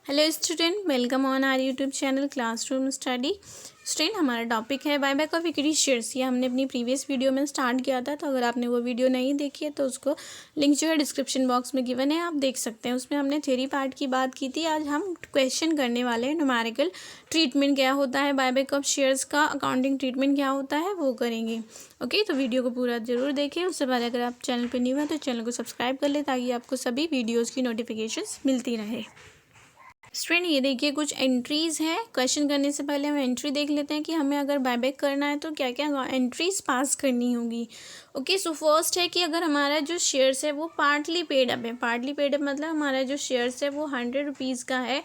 Hello student, welcome on our YouTube channel classroom study. Student, हमारा topic है buyback of equity shares. ये हमने अपनी प्रीवियस वीडियो में स्टार्ट किया था, तो अगर आपने वो वीडियो नहीं देखी है तो उसको लिंक जो है डिस्क्रिप्शन बॉक्स में गिवन है, आप देख सकते हैं। उसमें हमने थ्योरी पार्ट की बात की थी। आज हम क्वेश्चन करने वाले हैं। न्यूमेरिकल ट्रीटमेंट क्या होता है बायबैक ऑफ शेयर्स का, अकाउंटिंग ट्रीटमेंट क्या होता है, वो करेंगे। ओके, तो वीडियो को पूरा जरूर देखें। उससे पहले अगर आप चैनल पर न्यू हैं तो चैनल को सब्सक्राइब कर लें, ताकि आपको सभी वीडियोज़ की नोटिफिकेशंस मिलती रहे। स्टूडेंट, ये देखिए कुछ एंट्रीज़ हैं। क्वेश्चन करने से पहले हम एंट्री देख लेते हैं कि हमें अगर बायबैक करना है तो क्या क्या एंट्रीज पास करनी होगी। ओके, सो फर्स्ट है कि अगर हमारा जो शेयर्स है वो पार्टली पेड अप है। पार्टली पेड अप मतलब हमारा जो शेयर्स है वो 100 रुपीज़ का है,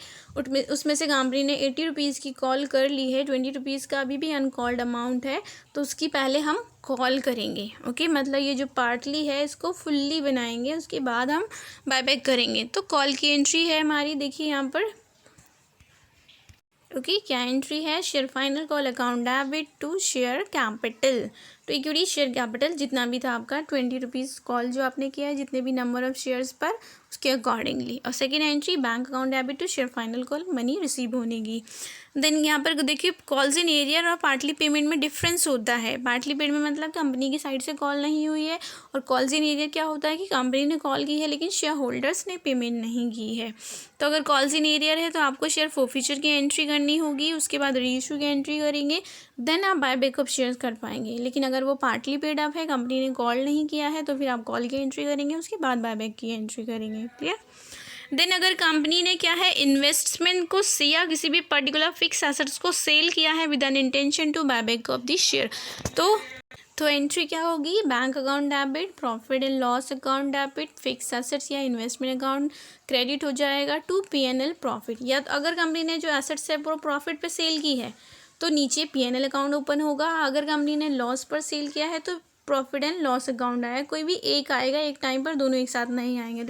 उसमें से कंपनी ने 80 रुपीज़ की कॉल कर ली है, 20 रुपीज़ का अभी भी अनकॉल्ड अमाउंट है, तो उसकी पहले हम कॉल करेंगे। ओके, मतलब ये जो पार्टली है इसको फुल्ली बनाएंगे, उसके बाद हम बायबैक करेंगे। तो कॉल की एंट्री है हमारी, देखिए यहाँ पर। ओके, क्या एंट्री है? Share final call account debit to share capital, तो इक्विटी शेयर कैपिटल जितना भी था आपका 20 रुपीज़ कॉल जो आपने किया है, जितने भी नंबर ऑफ शेयर्स पर उसके अकॉर्डिंगली। और second entry bank account debit to share final call, money receive होने की। देन यहाँ पर देखिए कॉल्स इन एरियर और पार्टली पेमेंट में डिफरेंस होता है। पार्टली पेमेंट में मतलब कंपनी की साइड से कॉल नहीं हुई है, और कॉल्स इन एरियर क्या होता है कि कंपनी ने कॉल की है लेकिन शेयर होल्डर्स ने पेमेंट नहीं की है। तो अगर कॉल्स इन एरियर है तो आपको शेयर फोरफीचर की एंट्री करनी होगी, उसके बाद रीइशू की एंट्री करेंगे, देन आप बायबैक ऑफ शेयर्स कर पाएंगे। लेकिन अगर वो पार्टली पेड अप है, कंपनी ने कॉल नहीं किया है, तो फिर आप कॉल की एंट्री करेंगे, उसके बाद बायबैक की एंट्री करेंगे। क्लियर? देन अगर कंपनी ने क्या है इन्वेस्टमेंट को या किसी भी पर्टिकुलर फिक्स एसेट्स को सेल किया है with an intention to buyback of the share, तो एंट्री क्या होगी? Bank account debit, profit and loss account debit, fix assets या इन्वेस्टमेंट अकाउंट क्रेडिट हो जाएगा टू पीएनएल प्रॉफिट। या तो अगर कंपनी ने जो एसेट्स है वो प्रॉफिट पे सेल की है तो नीचे पीएनएल अकाउंट ओपन होगा। अगर कंपनी ने लॉस पर सेल किया है तो प्रॉफिट एंड लॉस अकाउंट आएगा। कोई भी एक आएगा, एक टाइम पर दोनों एक साथ नहीं आएंगे।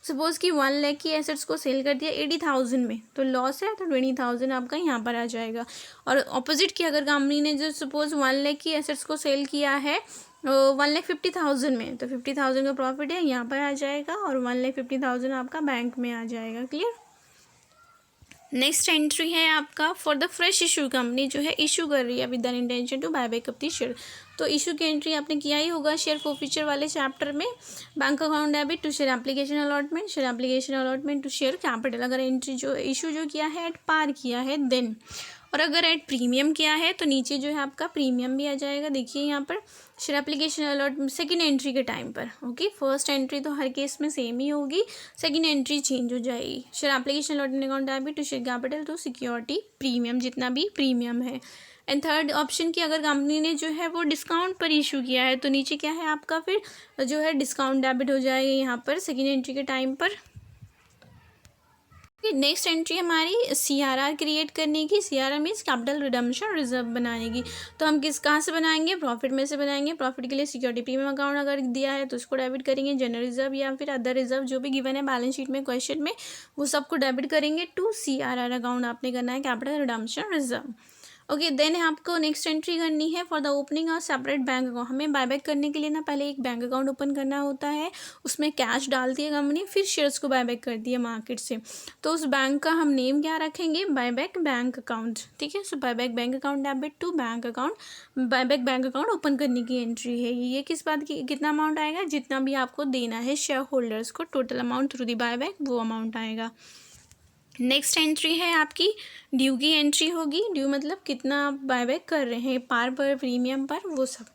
सपोज कि 1 लाख की एसेट्स को सेल कर दिया 80,000 में, तो लॉस है तो 20,000 आपका यहाँ पर आ जाएगा। और ऑपोजिट की अगर कंपनी ने जो सपोज 1 लाख की एसेट्स को सेल किया है 1,50,000 में, तो 50,000 का प्रॉफिट है यहाँ पर आ जाएगा, और 1,50,000 आपका बैंक में आ जाएगा। क्लियर? नेक्स्ट एंट्री है आपका for the fresh issue. Company जो है इशू कर रही है with an intention to buyback of the share, तो इशू की एंट्री आपने किया ही होगा शेयर फोरफीचर वाले चैप्टर में। Bank account debit to share application allotment, share application allotment to share capital. अगर एंट्री जो इशू जो किया है एट पार किया है देन, और अगर एट प्रीमियम किया है तो नीचे जो है आपका प्रीमियम भी आ जाएगा। देखिए यहाँ पर share application allot second entry के टाइम पर। ओके, फर्स्ट एंट्री तो हर केस में सेम ही होगी, सेकंड एंट्री चेंज हो जाएगी। Share application allotment account debit to share capital to security premium, जितना भी प्रीमियम है। एंड थर्ड ऑप्शन की अगर कंपनी ने जो है वो डिस्काउंट पर इशू किया है तो नीचे क्या है आपका फिर जो है डिस्काउंट डेबिट हो जाएगा यहाँ पर सेकेंड एंट्री के टाइम पर। नेक्स्ट एंट्री हमारी सीआरआर क्रिएट करने की। CRR means capital redemption reserve बनाने की। तो हम कहाँ से बनाएंगे? प्रॉफिट में से बनाएंगे। प्रॉफिट के लिए सिक्योरिटी प्रीमियम अकाउंट अगर दिया है तो उसको डेबिट करेंगे, जनरल रिजर्व या फिर अदर रिजर्व जो भी गिवन है बैलेंस शीट में क्वेश्चन में, वो सबको डेबिट करेंगे टू सीआरआर अकाउंट आपने करना है capital redemption reserve. Okay, then आपको नेक्स्ट एंट्री करनी है फॉर द ओपनिंग और सेपरेट बैंक अकाउंट। हमें बायबैक करने के लिए ना पहले एक बैंक अकाउंट ओपन करना होता है, उसमें कैश डालती है कंपनी, फिर शेयर्स को बायबैक करती है मार्केट से। तो उस बैंक का हम नेम क्या रखेंगे? Buyback bank account. ठीक है, so buyback bank account debit to bank account, buyback bank account open करने की एंट्री है ये। किस बात की? कितना अमाउंट आएगा? जितना भी आपको देना है शेयर होल्डर्स को, total amount through the buyback, वो अमाउंट आएगा। नेक्स्ट एंट्री है आपकी ड्यू की एंट्री होगी। ड्यू मतलब कितना आप बायबैक कर रहे हैं, पार पर, प्रीमियम पर, वो सब।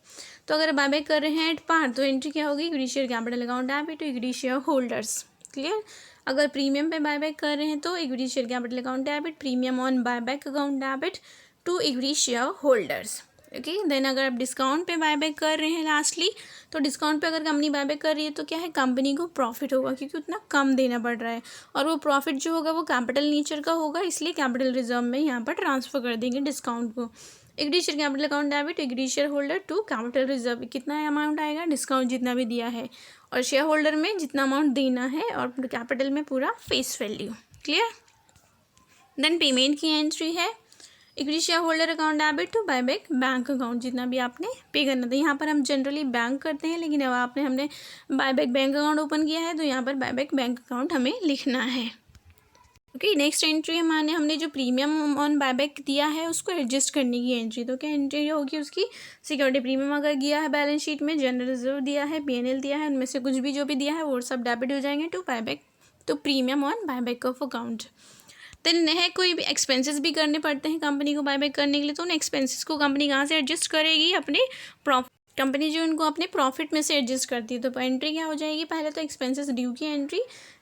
तो अगर बायबैक कर रहे हैं एट पार तो एंट्री क्या होगी? Equity share capital account debit to equity share holders. Clear? अगर प्रीमियम पे बायबैक कर रहे हैं तो equity share capital account debit, premium on buyback account debit to equity share holders. Okay, then अगर आप डिस्काउंट पे बायबैक कर रहे हैं लास्टली, तो डिस्काउंट पे अगर कंपनी बायबैक कर रही है तो क्या है? कंपनी को प्रॉफिट होगा क्योंकि उतना कम देना पड़ रहा है, और वो प्रॉफिट जो होगा वो कैपिटल नेचर का होगा, इसलिए कैपिटल रिजर्व में यहाँ पर ट्रांसफर कर देंगे डिस्काउंट को। Equity share capital account debit equity share holder to capital reserve, कितना अमाउंट आएगा? डिस्काउंट जितना भी दिया है, और शेयर होल्डर में जितना अमाउंट देना है, और कैपिटल में पूरा face value. Clear? Then payment की एंट्री है equity share holder account debit to buyback bank account, जितना भी आपने पे करना था। यहाँ पर हम जनरली बैंक करते हैं, लेकिन अब हमने बायबैक बैंक अकाउंट ओपन किया है तो यहाँ पर बायबैक बैंक अकाउंट हमें लिखना है। ओके, नेक्स्ट एंट्री हमने जो प्रीमियम ऑन बायबैक दिया है उसको एडजस्ट करने की एंट्री। तो क्या एंट्री होगी उसकी, सिक्योरिटी प्रीमियम अगर दिया है बैलेंस शीट में, जनरल रिजर्व दिया है, पीएनएल दिया है, उनमें से कुछ भी जो भी दिया है वो सब डेबिट हो जाएंगे टू बायबैक, तो premium on buyback of account. Then है कोई भी एक्सपेंसेस भी करने पड़ते हैं कंपनी को बायबैक करने के लिए, तो उन एक्सपेंसेस को कंपनी कहाँ से एडजस्ट करेगी, अपने प्रॉफिट, कंपनी जो उनको अपने प्रॉफिट में से एडजस्ट करती है। तो एंट्री क्या हो जाएगी, पहले तो एक्सपेंसेस ड्यू की entry,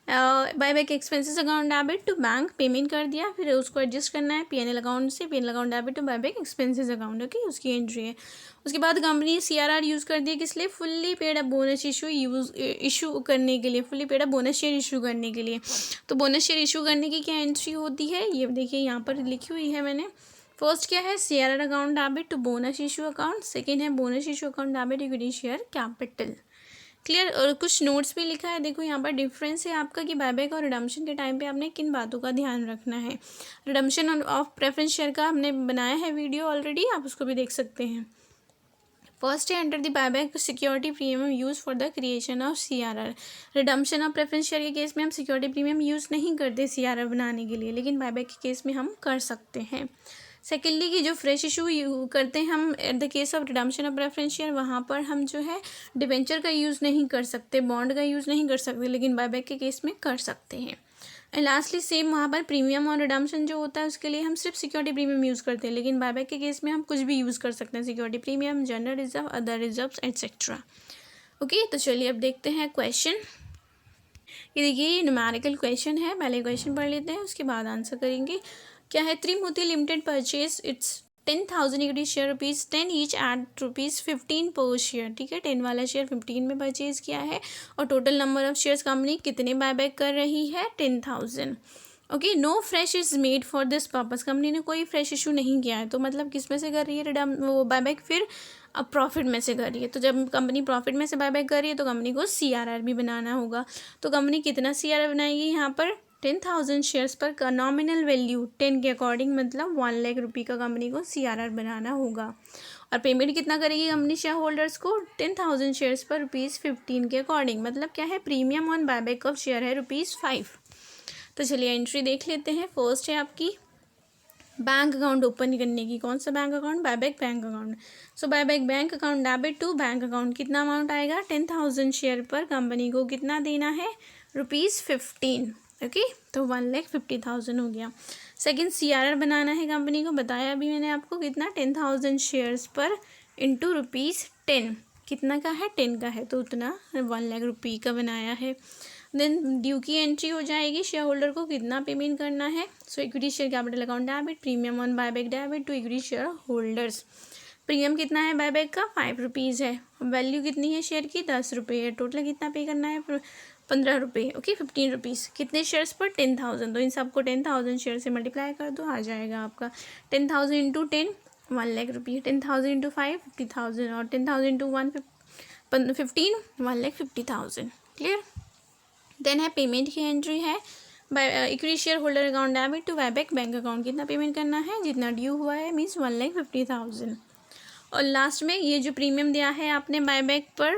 buyback expenses account debit to bank, payment कर दिया, फिर उसको एडजस्ट करना है पीएनएल अकाउंट से, PNL account debit to buyback expenses account. Okay, उसकी एंट्री है। उसके बाद कंपनी सीआरआर यूज़ कर दी है किस लिए, fully paid up bonus issue करने के लिए, fully paid up bonus share issue करने के लिए। तो बोनस शेयर इशू करने की क्या एंट्री होती है, ये देखिए यहाँ पर लिखी हुई है मैंने। फर्स्ट क्या है, CRR account debit to bonus issue account, second है bonus issue account debit equity share capital. Clear. और कुछ नोट्स भी लिखा है, देखो यहाँ पर डिफरेंस है आपका कि बायबैक और रिडम्पशन के टाइम पे आपने किन बातों का ध्यान रखना है। रिडम्पशन ऑफ प्रेफरेंस शेयर का हमने बनाया है वीडियो ऑलरेडी, आप उसको भी देख सकते हैं। फर्स्ट है under the buyback security premium use for the creation of CRR. Redemption of preference share के केस में हम सिक्योरिटी प्रीमियम यूज़ नहीं करते सीआरआर बनाने के लिए, लेकिन बायबैक के केस में हम कर सकते हैं। सेकेंडली की जो फ्रेश इशू करते हैं हम at the case of redemption of preference share, वहाँ पर हम जो है डिबेंचर का यूज़ नहीं कर सकते, बॉन्ड का यूज़ नहीं कर सकते, लेकिन बायबैक के केस में कर सकते हैं। एंड लास्टली सेम वहाँ पर प्रीमियम और रिडम्पशन जो होता है उसके लिए हम सिर्फ सिक्योरिटी प्रीमियम यूज़ करते हैं, लेकिन बायबैक के केस में हम कुछ भी यूज़ कर सकते हैं, security premium, general reserve, other reserves etcetera. Okay, तो चलिए अब देखते हैं क्वेश्चन। ये देखिए ये न्यूमेरिकल क्वेश्चन है, पहले क्वेश्चन पढ़ लेते हैं उसके बाद आंसर करेंगे। क्या है, Trimurti limited purchase its 10,000 equity share ₹10 each at ₹15 per share. ठीक है, 10 वाला शेयर 15 में परचेज किया है और total number of shares company कितने बायबैक कर रही है, 10,000। Okay, no fresh is made for this purpose, company ने कोई फ्रेश इशू नहीं किया है, तो मतलब किस में से कर रही है वो बायबैक, फिर अब प्रॉफिट में से कर रही है। तो जब कंपनी प्रॉफिट में से बायबैक कर रही है तो कंपनी को सीआरआर भी बनाना होगा। तो कंपनी कितना सीआरआर बनाएगी यहाँ पर, 10,000 शेयर्स पर का नॉमिनल वैल्यू 10 के अकॉर्डिंग, मतलब 1 लाख रुपये का कंपनी को सीआरआर बनाना होगा। और पेमेंट कितना करेगी कंपनी शेयर होल्डर्स को, 10,000 शेयर्स पर ₹15 के अकॉर्डिंग, मतलब क्या है, premium on buyback of share है ₹5। तो चलिए एंट्री देख लेते हैं। फर्स्ट है आपकी बैंक अकाउंट ओपन करने की, कौन सा bank account, buyback bank account. So buyback bank account debit to bank account, कितना अमाउंट आएगा, 10,000 शेयर पर कंपनी को कितना देना है, ₹15। ओके, तो 1,50,000 हो गया। सेकंड सीआरआर बनाना है कंपनी को, बताया अभी मैंने आपको, कितना, 10,000 शेयर्स पर इंटू ₹10, कितना का है, 10 का है, तो उतना 1 लाख रुपये का बनाया है। देन ड्यू की एंट्री हो जाएगी, शेयर होल्डर को कितना पेमेंट करना है। So equity share capital account debit, premium on buyback debit to equity share holders. Premium कितना है बायबैक का, ₹5 है, वैल्यू कितनी है शेयर की, ₹10 है, टोटल कितना पे करना है, ₹15। ओके, ₹15 कितने शेयर्स पर, 10,000, तो इन सबको 10,000 शेयर से मल्टीप्लाई कर दो, आ जाएगा आपका 10,000 इंटू 10 1 लाख रुपये, 10,000 इंटू 5 50,000 और 10,000 इंटू 15 1,50,000। क्लियर। देन है पेमेंट की एंट्री है, equity share holder account debit to buyback bank account, कितना पेमेंट करना है, जितना ड्यू हुआ है, मीन्स 1,50,000। और लास्ट में ये जो प्रीमियम दिया है आपने बायबैक पर,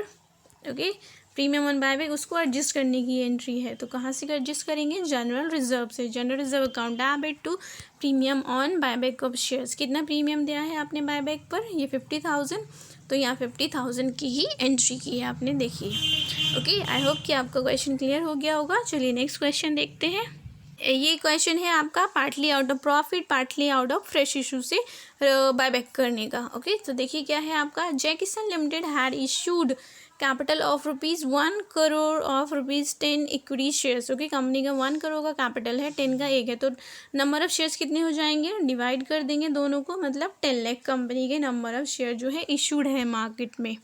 ओके, प्रीमियम ऑन बायबैक, उसको एडजस्ट करने की एंट्री है। तो कहाँ से एडजस्ट करेंगे, जनरल रिजर्व से, general reserve account debit to premium on buyback of shares, कितना प्रीमियम दिया है आपने बायबैक पर, ये 50,000, तो यहाँ 50,000 की ही एंट्री की है आपने, देखिए। ओके, आई होप कि आपका क्वेश्चन क्लियर हो गया होगा। चलिए नेक्स्ट क्वेश्चन देखते हैं। ये क्वेश्चन है आपका partly out of profit, partly out of fresh issue से बायबैक करने का। ओके, तो देखिए क्या है आपका, जय किसान limited had issued capital of ₹1 crore of ₹10 equity shares. Okay, company का 1 करोड़ का कैपिटल है, 10 का 1 है, तो नंबर ऑफ शेयर्स कितने हो जाएंगे, डिवाइड कर देंगे दोनों को, मतलब 10 लाख कंपनी के नंबर ऑफ शेयर जो है इशूड है मार्केट में।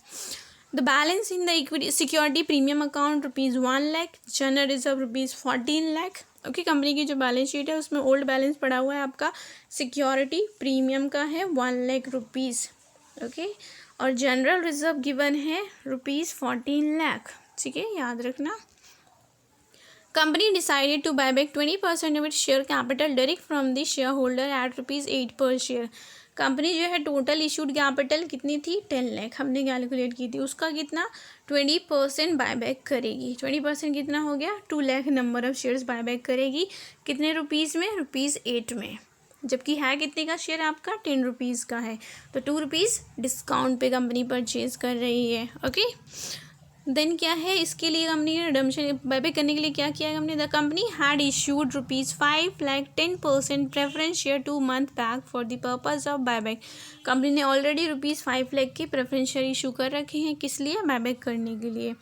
The balance in the equity security premium account ₹1 lakh, general reserve ₹14 lakh. Okay, company की जो बैलेंस शीट है उसमें ओल्ड बैलेंस पड़ा हुआ है आपका, सिक्योरिटी प्रीमियम का है 1 लाख रुपीज़। ओके, और जनरल रिजर्व गिवन है ₹14 लाख। ठीक है, याद रखना। Company decided to buyback 20% of its share capital direct from the share holder at ₹8 per share. Company जो है टोटल इशूड कैपिटल कितनी थी 10 लाख हमने कैलकुलेट की थी, उसका कितना 20% बायबैक करेगी। 20% कितना हो गया 2 lakh number of shares buyback करेगी। कितने रुपीज़ में ₹8 में, जबकि है कितने का शेयर आपका 10 रुपीज़ का है, तो 2 रुपीज़ डिस्काउंट पे कंपनी परचेज कर रही है। ओके देन क्या है, इसके लिए कंपनी ने रिडम्पशन बायबैक करने के लिए क्या किया है हमने, the company had issued ₹5 lakh 10% preference share 2 month back for the purpose of buyback. Company ने ऑलरेडी ₹5 लाख के प्रेफरेंस शेयर इशू कर रखे हैं, किस लिए, बायबैक करने के लिए।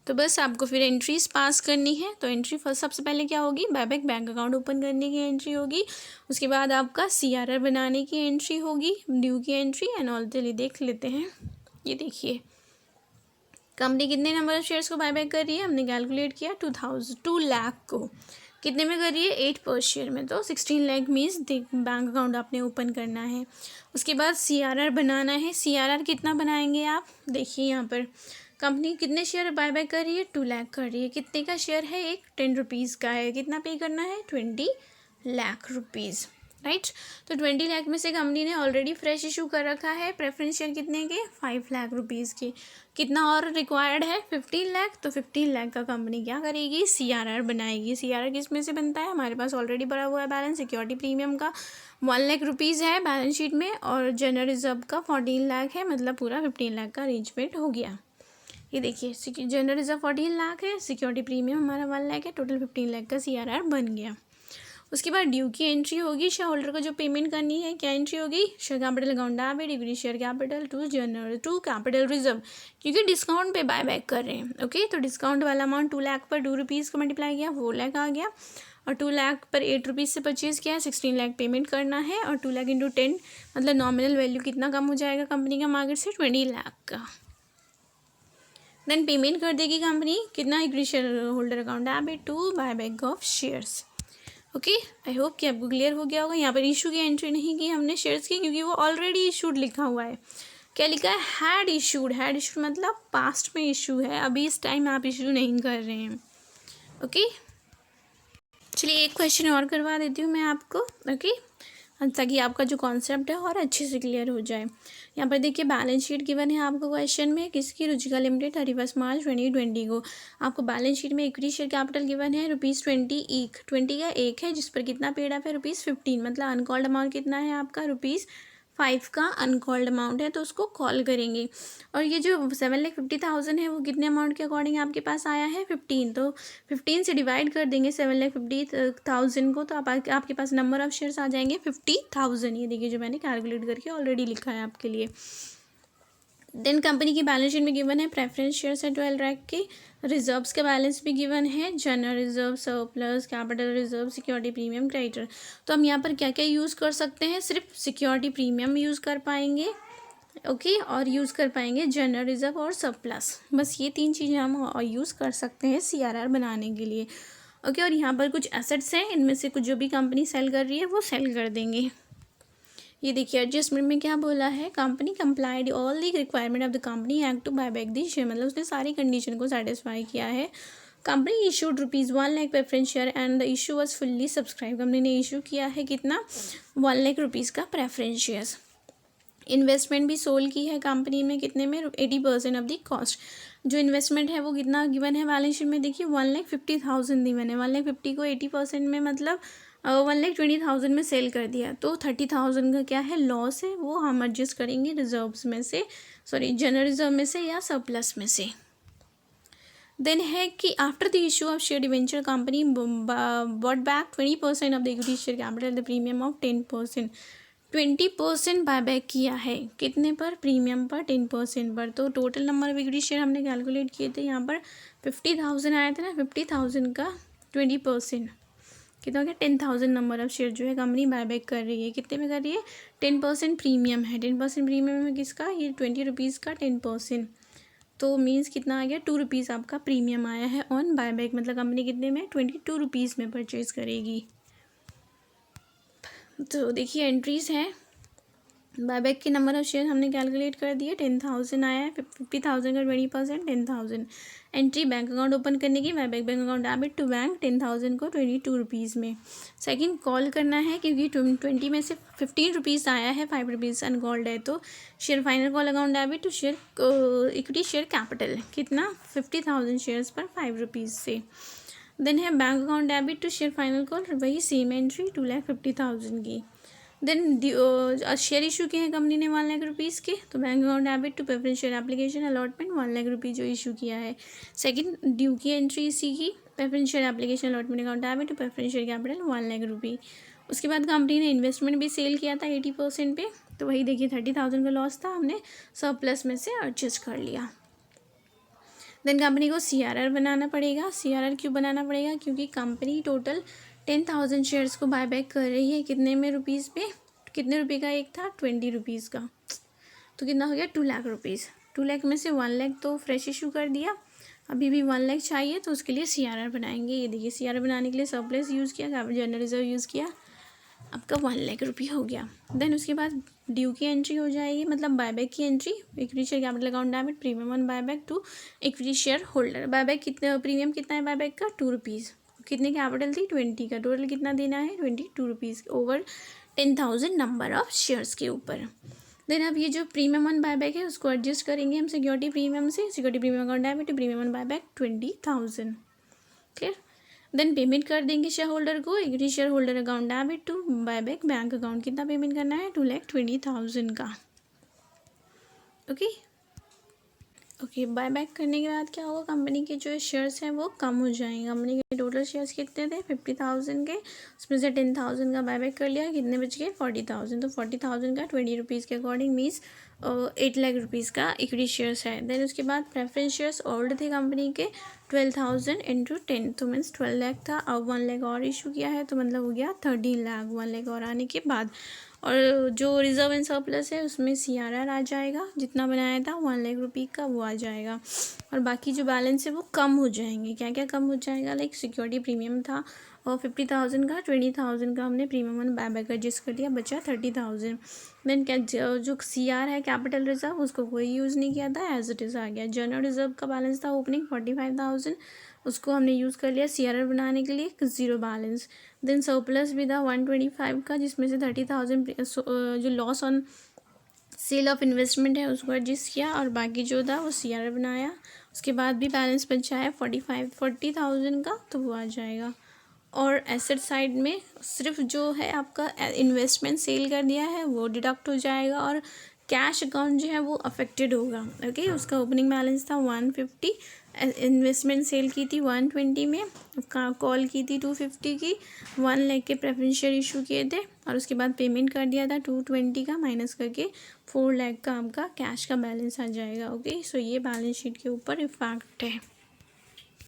तो बस आपको फिर एंट्रीज पास करनी है। तो एंट्री फर्स्ट सबसे पहले क्या होगी, बायबैक बैंक अकाउंट ओपन करने की एंट्री होगी, उसके बाद आपका CRR बनाने की एंट्री होगी, ड्यू की एंट्री एंड ऑल। चलिए देख लेते हैं। ये देखिए कंपनी कितने नंबर ऑफ शेयर्स को बायबैक कर रही है, हमने कैलकुलेट किया 2 लाख को कितने में कर रही है 8 पर शेयर में, तो 16 लाख मीन्स बैंक अकाउंट आपने ओपन करना है। उसके बाद CRR बनाना है। CRR कितना बनाएंगे आप, देखिए यहाँ पर कंपनी कितने शेयर बायबैक कर रही है 2 लाख कर रही है, कितने का शेयर है, एक 10 रुपीज़ का है, कितना पे करना है 20 लाख रुपीज़, राइट। तो 20 लाख में से कंपनी ने ऑलरेडी फ्रेश इशू कर रखा है प्रेफरेंस शेयर कितने के 5 लाख रुपीज़ के, कितना और रिक्वायर्ड है 15 लाख, तो 15 लाख का कंपनी क्या करेगी CRR बनाएगी। CRR किस में से बनता है, हमारे पास ऑलरेडी पड़ा हुआ है बैलेंस सिक्योरिटी प्रीमियम का 1 लाख रुपीज़ है बैलेंस शीट में, और जनरल रिजर्व का 14 लाख है, मतलब पूरा 15 लाख का अरेंजमेंट हो गया। ये देखिए जनरल रिजर्व 14 लाख है, सिक्योरिटी प्रीमियम हमारा 1 लाख है, टोटल 15 लाख का CRR बन गया। उसके बाद ड्यू की एंट्री होगी, शेयर होल्डर को जो पेमेंट करनी है, क्या एंट्री होगी, share capital account debit equity share capital to capital reserve, क्योंकि डिस्काउंट पे बाय बैक कर रहे हैं। ओके तो डिस्काउंट वाला अमाउंट 2 लाख पर 2 रुपीज़ को मल्टीप्लाई किया 4 लाख आ गया, और 2 लाख पर 8 रुपीज़ से परचेज़ किया 16 लाख पेमेंट करना है, और 2 लाख इंटू 10 मतलब नॉमिनल वैल्यू कितना कम हो जाएगा कंपनी का मार्केट से 20 लाख का। देन पेमेंट कर देगी कंपनी कितना, equity share holder account debit to buy back of shares. Okay I hope कि आपको क्लियर हो गया होगा। यहाँ पर इशू की एंट्री नहीं की हमने शेयर्स की, क्योंकि वो ऑलरेडी इशूड लिखा हुआ है। क्या लिखा है, हैड इशूड मतलब पास्ट में इशू है, अभी इस टाइम आप इशू नहीं कर रहे हैं। ओके चलिए एक क्वेश्चन और करवा देती हूँ मैं आपको, ओके ताकि आपका जो कॉन्सेप्ट है और अच्छे से क्लियर हो जाए। यहाँ पर देखिए बैलेंस शीट गिवन है आपको क्वेश्चन में, किसकी, रुचिका लिमिटेड 31 मार्च 2020 को। आपको बैलेंस शीट में इक्विटी शेयर कैपिटल गिवन है ₹20 का एक है, जिस पर कितना पेड अप है ₹15, मतलब अनकॉल्ड अमाउंट कितना है आपका ₹5 का अनकॉल्ड अमाउंट है, तो उसको कॉल करेंगे। और ये जो 7,50,000 है वो कितने अमाउंट के अकॉर्डिंग आपके पास आया है 15, तो 15 से डिवाइड कर देंगे 7,50,000 को, तो आपके पास नंबर ऑफ शेयर्स आ जाएंगे 50,000। ये देखिए जो मैंने कैलकुलेट करके ऑलरेडी लिखा है आपके लिए। देन कंपनी की बैलेंस शीट में गिवन है प्रेफरेंस शेयर्स है 12 लाख के, रिजर्व्स का बैलेंस भी गिवन है, general reserve, surplus, capital reserve, security premium, creditor. तो हम यहाँ पर क्या क्या यूज़ कर सकते हैं, सिर्फ सिक्योरिटी प्रीमियम यूज़ कर पाएंगे, ओके और यूज़ कर पाएंगे जनरल रिजर्व और सरप्लस, बस ये 3 चीज़ें हम यूज़ कर सकते हैं CRR बनाने के लिए। ओके और यहाँ पर कुछ एसेट्स हैं, इनमें से कुछ जो भी कंपनी सेल कर रही है वो सेल कर देंगे। ये देखिए एडजस्टमेंट में क्या बोला है, company complied all the requirement of the company act to buy back the share, मतलब उसने सारी कंडीशन को सेटिस्फाई किया है। Company issued ₹1 lakh preference share and the issue was fully subscribed, company ने इशू किया है कितना 1 लाख रुपीज़ का प्रेफरेंस शेयर्स। इन्वेस्टमेंट भी सोल की है कंपनी में, कितने में 80% ऑफ द कॉस्ट। जो इन्वेस्टमेंट है वो कितना गिवन है बैलेंस शीट में, देखिए 1,50,000 गिवन है, 1,50,000 को 80% में मतलब 1,20,000 में सेल कर दिया, तो 30,000 का क्या है लॉस है, वो हम एडजस्ट करेंगे रिजर्व्स में से, सॉरी जनरल रिजर्व में से या सरप्लस में से। देन है कि after the issue of share debenture company bought back 20% of the equity share capital the premium of 10%, 20% buy back किया है, कितने पर, प्रीमियम पर 10% पर। तो total number of equity share हमने कैलकुलेट किए थे, यहाँ पर 50,000 आए थे ना, 50,000 का 20% कितना हो गया 10,000 नंबर ऑफ शेयर जो है कंपनी बाय बैक कर रही है, कितने में कर रही है 10% प्रीमियम है, 10% प्रीमियम में किसका, ये 20 रुपीज़ का 10%, तो मीन्स कितना आ गया 2 रुपीज़ आपका प्रीमियम आया है ऑन बाय बैक, मतलब कंपनी कितने में 22 रुपीज़ में परचेज़ करेगी। तो देखिए एंट्रीज हैं, बायबैक के नंबर ऑफ शेयर हमने कैलकुलेट कर दिए, 10,000 आया है, 50,000 का 20%, 10,000। एंट्री बैंक अकाउंट ओपन करने की, buyback bank account debit to bank 10,000 को 22 रुपीज़ में। सेकंड कॉल करना है क्योंकि 20 में से 15 रुपीज़ आया है, 5 रुपीज़ अनकॉल्ड है, तो share final call account debit to share equity share capital कितना 50,000 शेयर्स पर 5 रुपीज़ से। देन है bank account debit to share final call, वही सेम एंट्री 2,50,000 की। देन शेयर इशू किए हैं कंपनी ने 1 लाख रुपीज़ के, तो bank account debit to preference share application allotment 1 lakh rupees जो इशू किया है। सेकंड ड्यू की एंट्री इसी की, preference share application allotment account debit to preference share capital 1 lakh रुपये। उसके बाद कंपनी ने इन्वेस्टमेंट भी सेल किया था 80% पे, तो वही देखिए 30,000 का लॉस था, हमने सरप्लस में से एडजस्ट कर लिया। देन कंपनी को CRR बनाना पड़ेगा। CRR क्यों बनाना पड़ेगा? क्योंकि कंपनी टोटल 10,000 शेयर्स को बायबैक कर रही है, कितने में रुपीज़ पे, कितने रुपये का एक था 20 रुपीज़ का, तो कितना हो गया 2 लाख रुपीज़। 2 लाख में से 1 लाख तो फ्रेश इशू कर दिया, अभी भी 1 लाख चाहिए, तो उसके लिए CRR बनाएंगे। ये देखिए CRR बनाने के लिए सरप्लस यूज़ किया, जनरल रिजर्व यूज़ किया, आपका 1 लाख रुपये हो गया। देन उसके बाद ड्यू की एंट्री हो जाएगी, मतलब बायबैक की entry, equity share capital account debit premium on buyback to equity share holder. Buyback कितना, प्रीमियम कितना है बायबैक का 2 रुपीज़, कितने कैपिटल थी 20 का, टोटल कितना देना है 22 rupees over 10,000 number of shares के ऊपर। देन अब ये जो प्रीमियम ऑन बायबैक है उसको एडजस्ट करेंगे हम सिक्योरिटी प्रीमियम से, security premium account debit to premium on buyback 20,000। Clear. Then payment कर देंगे शेयर होल्डर को, equity share holder account debit to buyback bank account, कितना पेमेंट करना है 2,20,000 का। ओके बायबैक करने के बाद क्या होगा, कंपनी के जो शेयर्स हैं वो कम हो जाएंगे। कंपनी के टोटल शेयर्स कितने थे 50,000 के, उसमें से 10,000 का बायबैक कर लिया, कितने बच गए 40,000, तो 40,000 का 20 रुपीज़ के अकॉर्डिंग मीन्स 8 लाख रुपीज़ का इक्विटी शेयर्स है। देन उसके बाद प्रेफरेंस शेयर्स ओल्ड थे कंपनी के 12,000 इंटू 10, तो मीन्स 12 लाख था, अब 1 लाख और इशू किया है, तो मतलब हो गया 13 लाख 1 लाख और आने के बाद। और जो रिजर्व एंड सरप्लस है उसमें CRR आ जाएगा, जितना बनाया था 1 लाख रुपये का वो आ जाएगा, और बाकी जो बैलेंस है वो कम हो जाएंगे। क्या क्या कम हो जाएगा, लाइक सिक्योरिटी प्रीमियम था और 50,000 का 20,000 का हमने प्रीमियम ऑन बायबैक एडजस्ट कर दिया, बचा 30,000। देन क्या जो CR है कैपिटल रिजर्व उसको कोई यूज़ नहीं किया था, एज इट इज़ आ गया। जनरल रिजर्व का बैलेंस था ओपनिंग 45,000, उसको हमने यूज़ कर लिया CRR बनाने के लिए, 0 बैलेंस। देन सरप्लस भी था 125 का, जिसमें से 30,000 जो loss on sale of investment है उसको एडजस्ट किया, और बाकी जो था वो CRR बनाया। उसके बाद भी बैलेंस बचा है 40,000 का, तो वो आ जाएगा। और एसेट साइड में सिर्फ जो है आपका इन्वेस्टमेंट सेल कर दिया है वो डिडक्ट हो जाएगा, और कैश अकाउंट जो है वो अफेक्टेड होगा। ओके उसका ओपनिंग बैलेंस था 150, इन्वेस्टमेंट सेल की थी 120 में, कॉल की थी 250 की, 1 लाख के प्रेफरेंस शेयर इशू किए थे, और उसके बाद पेमेंट कर दिया था 220 का, माइनस करके 4 लाख का आपका कैश का बैलेंस आ जाएगा। ओके सो ये बैलेंस शीट के ऊपर इफेक्ट है।